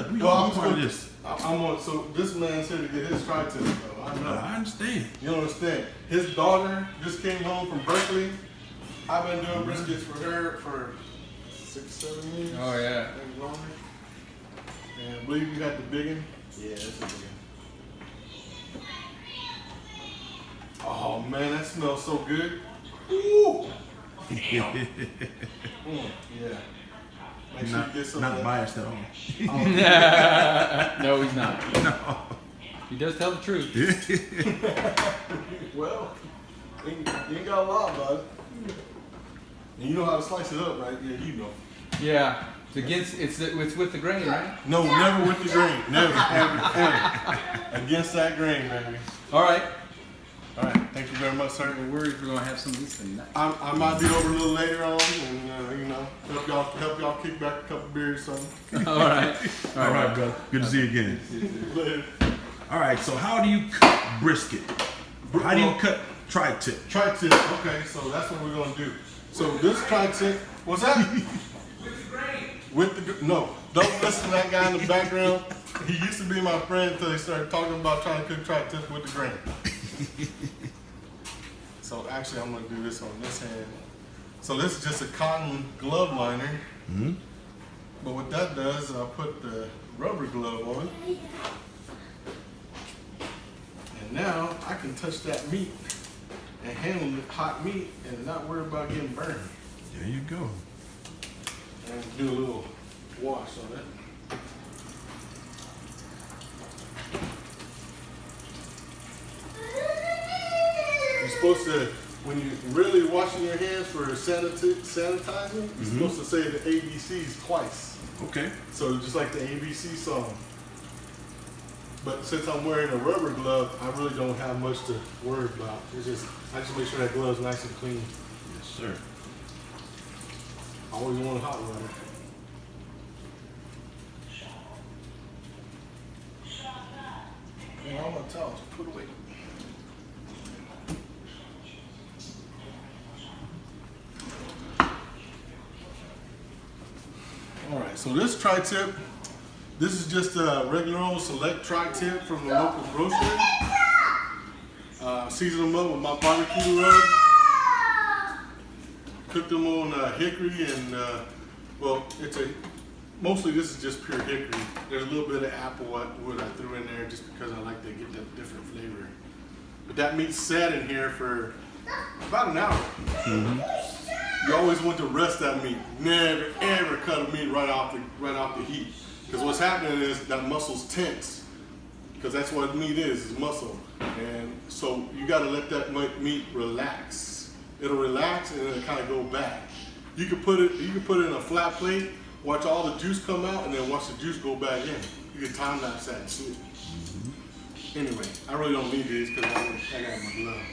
look, we all part of this. I'm on. So this man's here to get his tri-tip. Though. I know. I understand. You don't understand. His daughter just came home from Berkeley. I've been doing briskets for her for 6-7 years. Oh yeah. Maybe longer. And I believe you got the big one. Yeah, that's a big one. Oh man, that smells so good. Ooh. Yeah. Make sure you get some not of that. biased at all. No, he's not. No. He does tell the truth. Well, you ain't got a lot about it. And you know how to slice it up, right? Yeah, you know. Yeah. It's with the grain, right? No, never with the grain. Never, ever. Against that grain, baby. All right. All right. Thank you very much, sir. We're worried we're gonna have some of these tonight. I might be over a little later on, and you know, help y'all kick back a couple beers, or something. All right. All right, brother. Good to see you again. Later. All right, so how do you cut brisket? How do you cut tri-tip? Tri-tip. Okay, so that's what we're gonna do. So this tri-tip, what's that? No, don't listen to that guy in the background. He used to be my friend until he started talking about trying to cook tri-tip with the grain. So actually, I'm gonna do this on this hand. So this is just a cotton glove liner. Mm-hmm. But what that does is I put the rubber glove on. And now I can touch that meat and handle the hot meat and not worry about getting burned. There you go. And do a little wash on it. You're supposed to, when you're really washing your hands for sanitizing, you're supposed to say the ABCs twice. Okay. So just like the ABC song. But since I'm wearing a rubber glove, I really don't have much to worry about. It's just, I just make sure that glove's nice and clean. Yes, sir. I always want a hot water. And all my towels, put away. All right, so this tri-tip, this is just a regular old select tri-tip from the local grocery. Season them up with my barbecue rub. Cook them on hickory and, well, mostly this is just pure hickory. There's a little bit of apple wood I threw in there just because I like to get that different flavor. But that meat sat in here for about an hour. You always want to rest that meat. Never ever cut a meat right off the heat. Because what's happening is that muscle's tense. Because that's what meat is muscle. And so you got to let that meat relax. It'll relax and it'll kind of go back. You can put it in a flat plate, watch all the juice come out, and then watch the juice go back in. You can time lapse that too. Anyway, I really don't need these because I got my glove.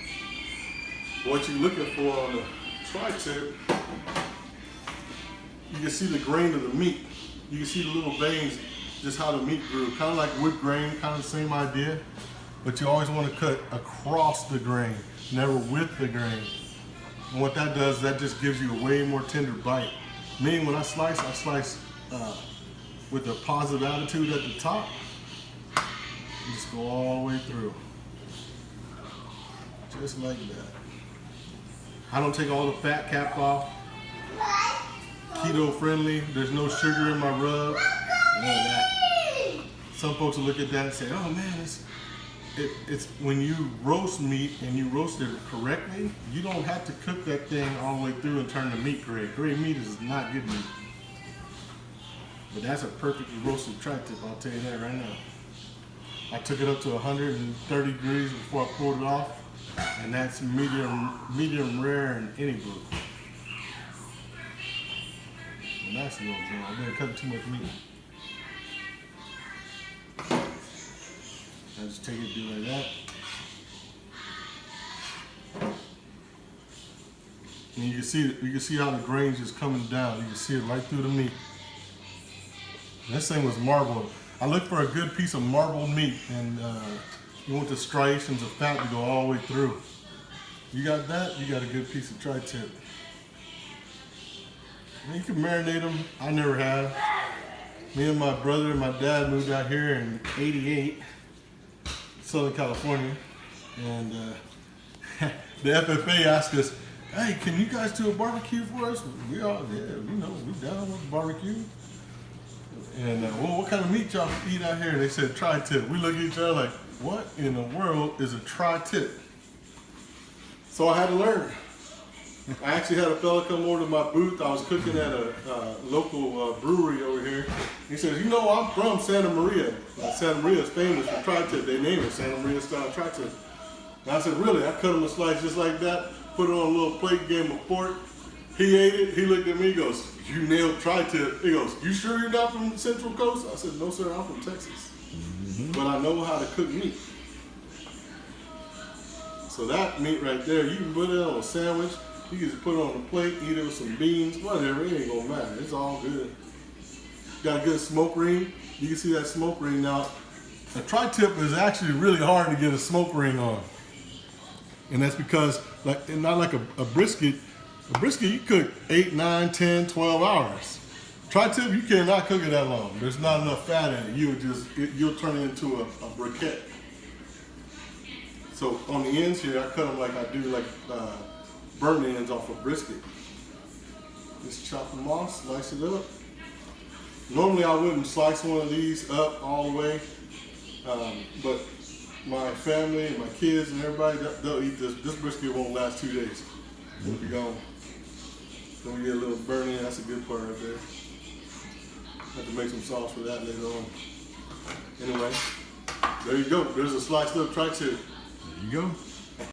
What you're looking for on the tri-tip, you can see the grain of the meat. You can see the little veins, just how the meat grew. Kind of like wood grain, kind of the same idea. But you always want to cut across the grain, never with the grain. And what that does, that just gives you a way more tender bite. Me, when I slice with a positive attitude at the top. You just go all the way through. Just like that. I don't take all the fat cap off. Keto friendly. There's no sugar in my rub. None of that. Some folks will look at that and say, oh man, it's when you roast meat and you roast it correctly, you don't have to cook that thing all the way through and turn the meat gray. Gray meat is not good meat. But that's a perfectly roasted tri-tip, I'll tell you that right now. I took it up to 130 degrees before I pulled it off, and that's medium rare in any book. And that's a little thing. I didn't cut too much meat. I just take it, do like that. And you can see how the grain's just coming down. You can see it right through the meat. And this thing was marbled. I looked for a good piece of marbled meat, and you want the striations of fat to go all the way through. You got that, you got a good piece of tri-tip. And you can marinate them. I never have. Me and my brother and my dad moved out here in '88, Southern California, and the FFA asked us, "Hey, can you guys do a barbecue for us?" We all, yeah, we down with barbecue. And well, what kind of meat y'all eat out here? They said tri-tip. We look at each other like, what in the world is a tri-tip? So I had to learn. I actually had a fella come over to my booth. I was cooking at a local brewery over here. He says, "You know, I'm from Santa Maria. Santa Maria is famous for tri-tip. They name it Santa Maria style tri-tip." And I said, "Really?" I cut him a slice just like that, put it on a little plate, gave him a fork. He ate it. He looked at me, he goes, "You nailed tri-tip." He goes, "You sure you're not from the Central Coast?" I said, "No, sir, I'm from Texas. But I know how to cook meat." So that meat right there, you can put it on a sandwich. You can just put it on a plate, eat it with some beans, whatever. It ain't gonna matter. It's all good. Got a good smoke ring. You can see that smoke ring now. A tri-tip is actually really hard to get a smoke ring on. And that's because, not like a brisket. A brisket, you cook 8, 9, 10, 12 hours. Tri-tip, you cannot cook it that long. There's not enough fat in it. You'll turn it into a briquette. So on the ends here, I cut them like I do burn ends off a brisket. Just chop them off, slice it up. Normally I wouldn't slice one of these up all the way, but my family and my kids and everybody, they'll eat this. This brisket won't last 2 days. It'll be gone. Then we get a little burn in, that's a good part right there. Have to make some sauce for that later on. Anyway, there you go. There's a sliced up tri-tip. There you go.